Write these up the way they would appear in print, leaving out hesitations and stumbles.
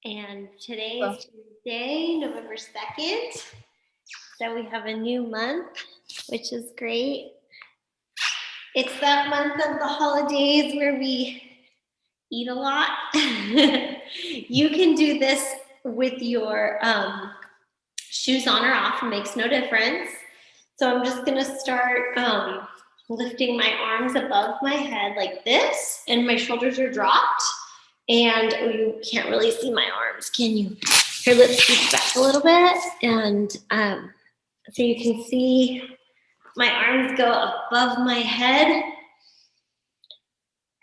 And today is Tuesday, November 2nd. So we have a new month, which is great. It's that month of the holidays where we eat a lot. You can do this with your shoes on or off, it makes no difference. So I'm just gonna start lifting my arms above my head like this, and my shoulders are dropped. And you can't really see my arms, can you? Here, let's scoot back a little bit, and so you can see my arms go above my head,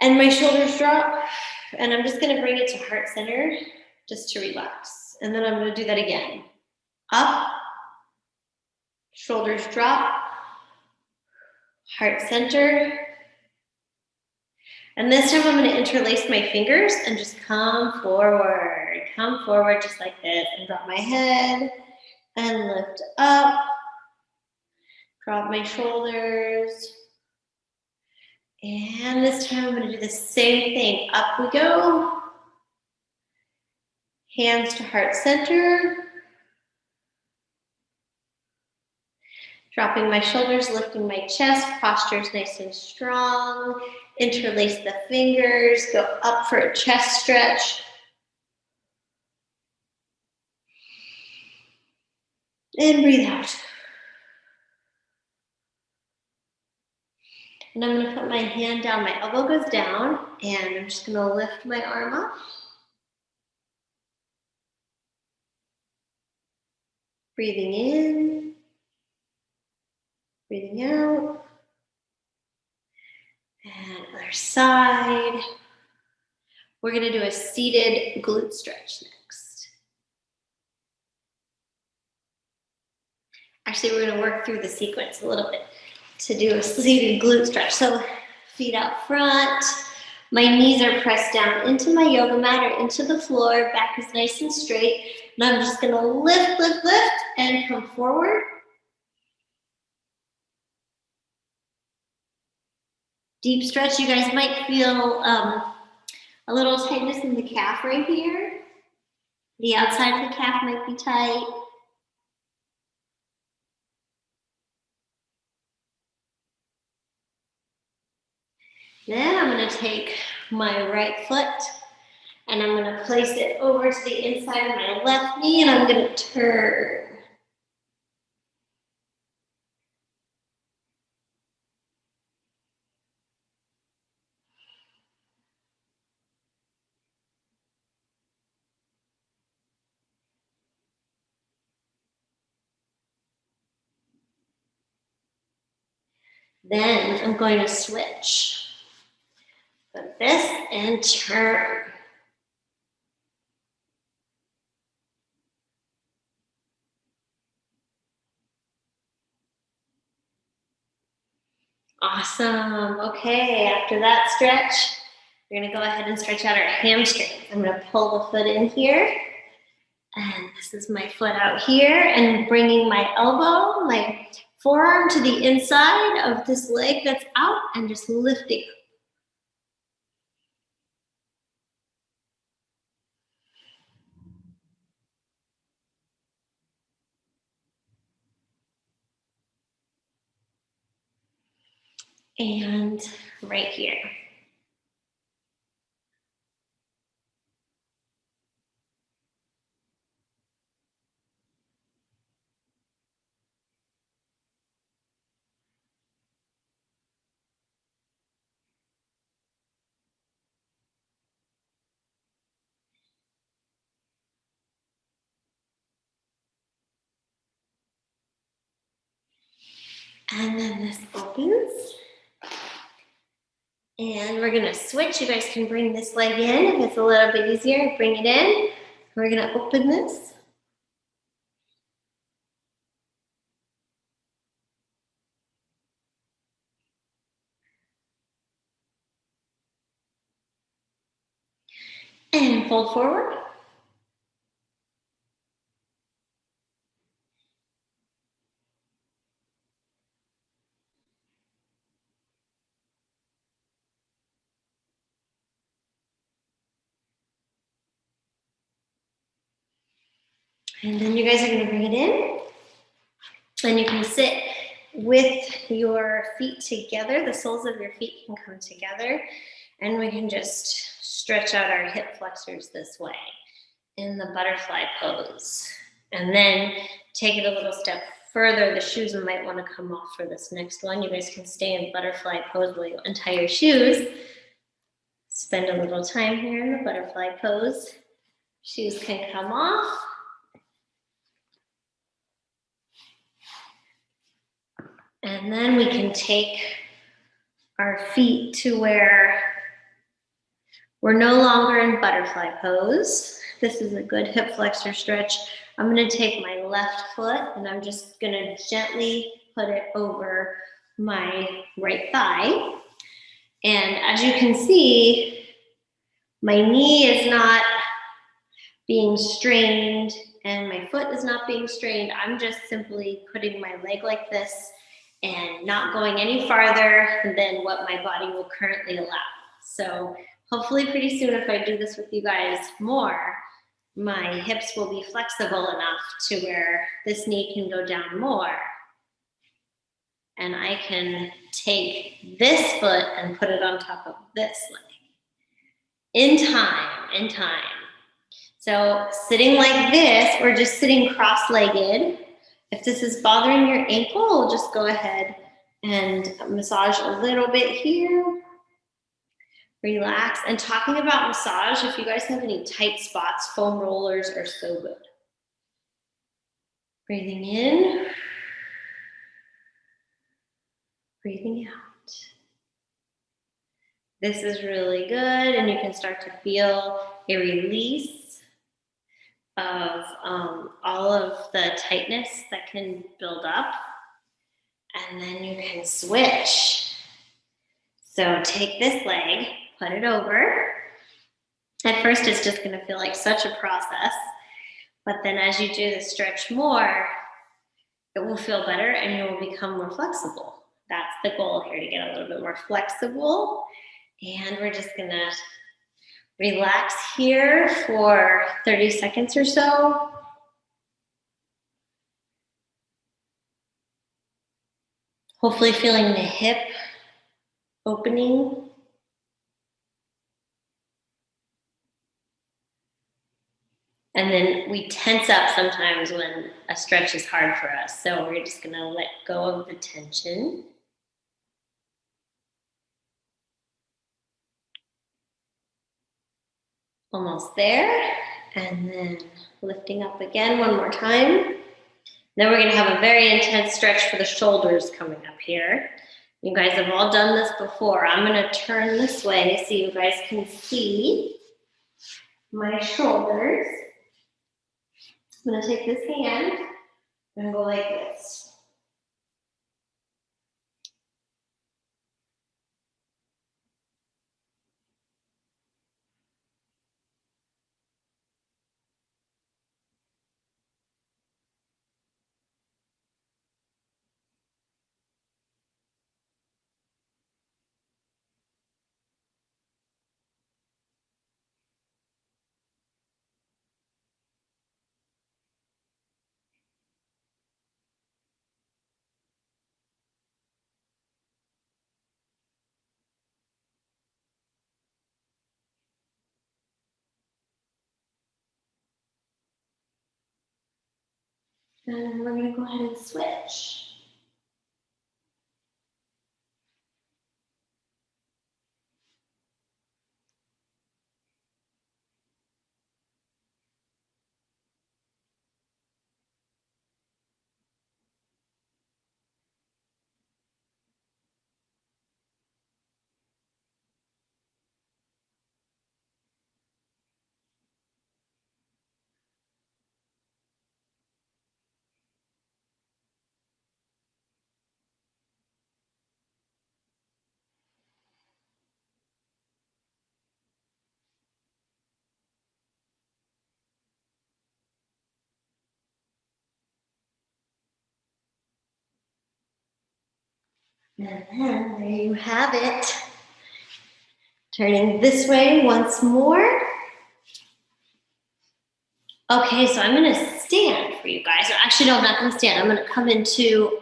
and my shoulders drop. And I'm just gonna bring it to heart center, just to relax. And then I'm gonna do that again. Up, shoulders drop, heart center. And this time I'm going to interlace my fingers and just come forward just like this, and drop my head and lift up, drop my shoulders. And this time I'm going to do the same thing. Up we go, hands to heart center, dropping my shoulders, lifting my chest, posture's nice and strong. Interlace the fingers, go up for a chest stretch. And breathe out. And I'm going to put my hand down, my elbow goes down, and I'm just going to lift my arm up. Breathing in, breathing out. And other side. We're going to do a seated glute stretch next. Actually, we're going to work through the sequence a little bit to do a seated glute stretch. So feet out front. My knees are pressed down into my yoga mat or into the floor. Back is nice and straight. And I'm just going to lift, lift, lift, and come forward. Deep stretch. You guys might feel a little tightness in the calf right here. The outside of the calf might be tight. Then I'm going to take my right foot and I'm going to place it over to the inside of my left knee, and I'm going to turn. Then I'm going to switch. Put this and turn. Awesome. Okay, after that stretch, we're going to go ahead and stretch out our hamstrings. I'm going to pull the foot in here. And this is my foot out here, and bringing my elbow, my forearm to the inside of this leg that's out, and just lifting. And right here. And then this opens. And we're gonna switch. You guys can bring this leg in if it's a little bit easier. Bring it in. We're gonna open this. And fold forward. And then you guys are gonna bring it in. And you can sit with your feet together. The soles of your feet can come together. And we can just stretch out our hip flexors this way in the butterfly pose. And then take it a little step further. The shoes might want to come off for this next one. You guys can stay in butterfly pose while you untie your shoes. Spend a little time here in the butterfly pose. Shoes can come off. And then we can take our feet to where we're no longer in butterfly pose. This is a good hip flexor stretch. I'm gonna take my left foot and I'm just gonna gently put it over my right thigh. And as you can see, my knee is not being strained and my foot is not being strained. I'm just simply putting my leg like this and not going any farther than what my body will currently allow. So hopefully pretty soon, if I do this with you guys more, my hips will be flexible enough to where this knee can go down more. And I can take this foot and put it on top of this leg. In time. So sitting like this, or just sitting cross-legged. If this is bothering your ankle, just go ahead and massage a little bit here. Relax. And talking about massage, if you guys have any tight spots, foam rollers are so good. Breathing in. Breathing out. This is really good, and you can start to feel a release of all of the tightness that can build up. And then you can switch. So take this leg, put it over. At first, it's just gonna feel like such a process, but then as you do the stretch more, it will feel better and you will become more flexible. That's the goal here, to get a little bit more flexible. And we're just gonna relax here for 30 seconds or so. Hopefully feeling the hip opening. And then we tense up sometimes when a stretch is hard for us. So we're just gonna let go of the tension. Almost there. And then lifting up again one more time. Then we're gonna have a very intense stretch for the shoulders coming up here. You guys have all done this before. I'm gonna turn this way so you guys can see my shoulders. I'm gonna take this hand and go like this. And we're gonna go ahead and switch. And then there you have it. Turning this way once more. Okay, so I'm gonna stand for you guys. Or actually, no, I'm not gonna stand. I'm gonna come into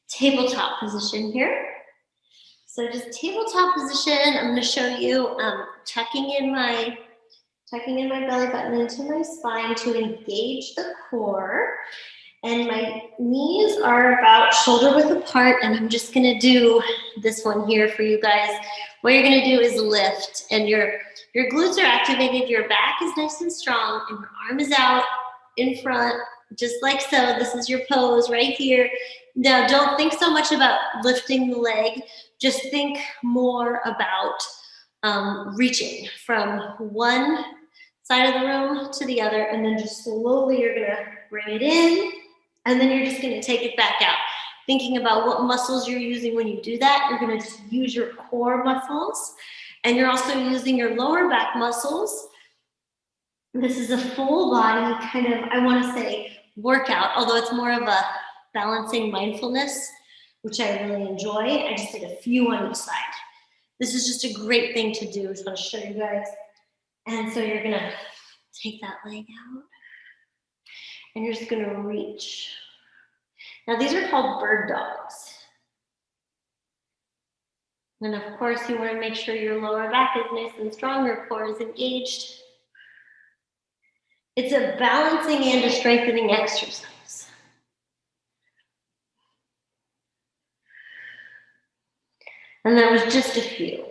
tabletop position here. So just tabletop position. I'm gonna show you tucking in my belly button into my spine to engage the core. And my knees are about shoulder width apart, and I'm just gonna do this one here for you guys. What you're gonna do is lift, and your glutes are activated, your back is nice and strong, and your arm is out in front, just like so. This is your pose right here. Now, don't think so much about lifting the leg, just think more about reaching from one side of the room to the other, and then just slowly you're gonna bring it in, and then you're just gonna take it back out. Thinking about what muscles you're using when you do that, you're gonna just use your core muscles, and you're also using your lower back muscles. This is a full body kind of, I wanna say, workout, although it's more of a balancing mindfulness, which I really enjoy. I just did a few on each side. This is just a great thing to do. I just wanna show you guys. And so you're gonna take that leg out, and you're just gonna reach. Now these are called bird dogs. And of course you wanna make sure your lower back is nice and strong, your core is engaged. It's a balancing and a strengthening exercise. And that was just a few.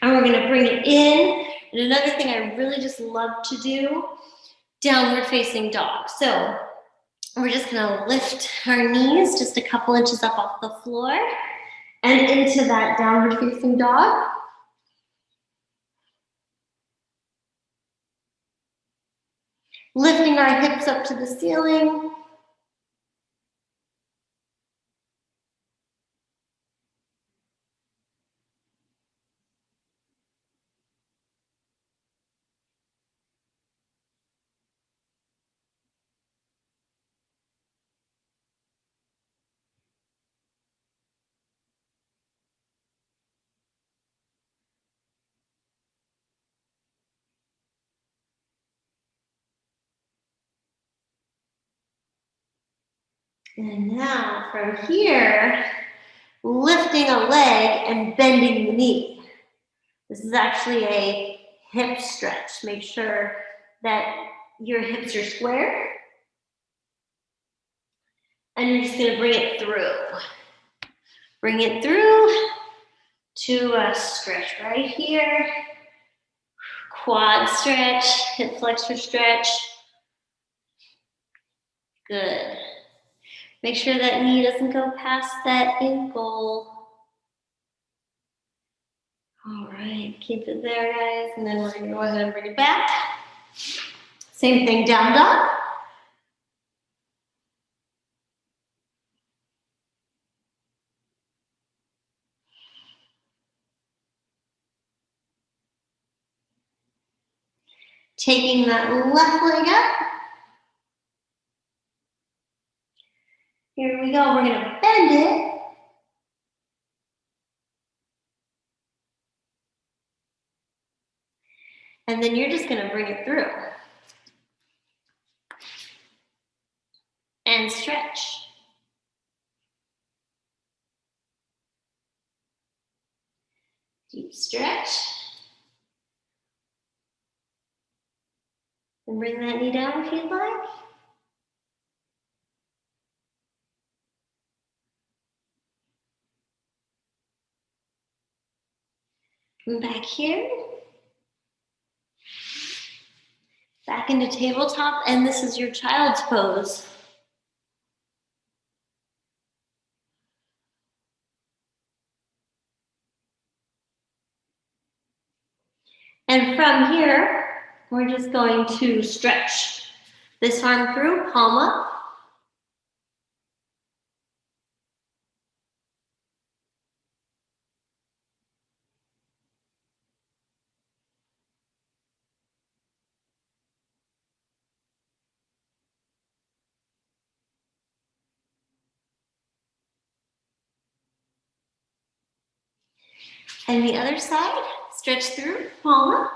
And we're gonna bring it in. And another thing I really just love to do, downward facing dog. So we're just gonna lift our knees just a couple inches up off the floor and into that downward facing dog. Lifting our hips up to the ceiling. And now from here, lifting a leg and bending the knee. This is actually a hip stretch. Make sure that your hips are square. And you're just gonna bring it through. Bring it through to a stretch right here. Quad stretch, hip flexor stretch. Good. Make sure that knee doesn't go past that ankle. All right, keep it there, guys. And then we're gonna go ahead and bring it back. Same thing, down dog. Taking that left leg up. Here we go, we're gonna bend it. And then you're just gonna bring it through. And stretch. Deep stretch. And bring that knee down if you'd like. And back here. Back into tabletop, and this is your child's pose. And from here, we're just going to stretch this arm through, palm up. And the other side, stretch through, palm up.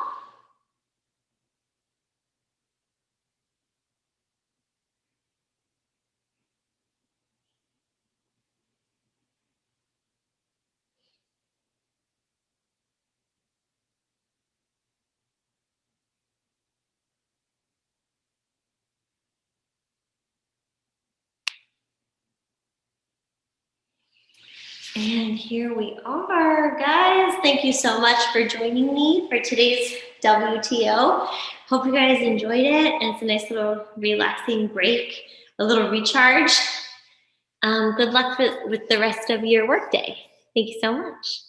And here we are, guys. Thank you so much for joining me for today's WTO. Hope you guys enjoyed it. And it's a nice little relaxing break, a little recharge. Good luck with the rest of your workday. Thank you so much.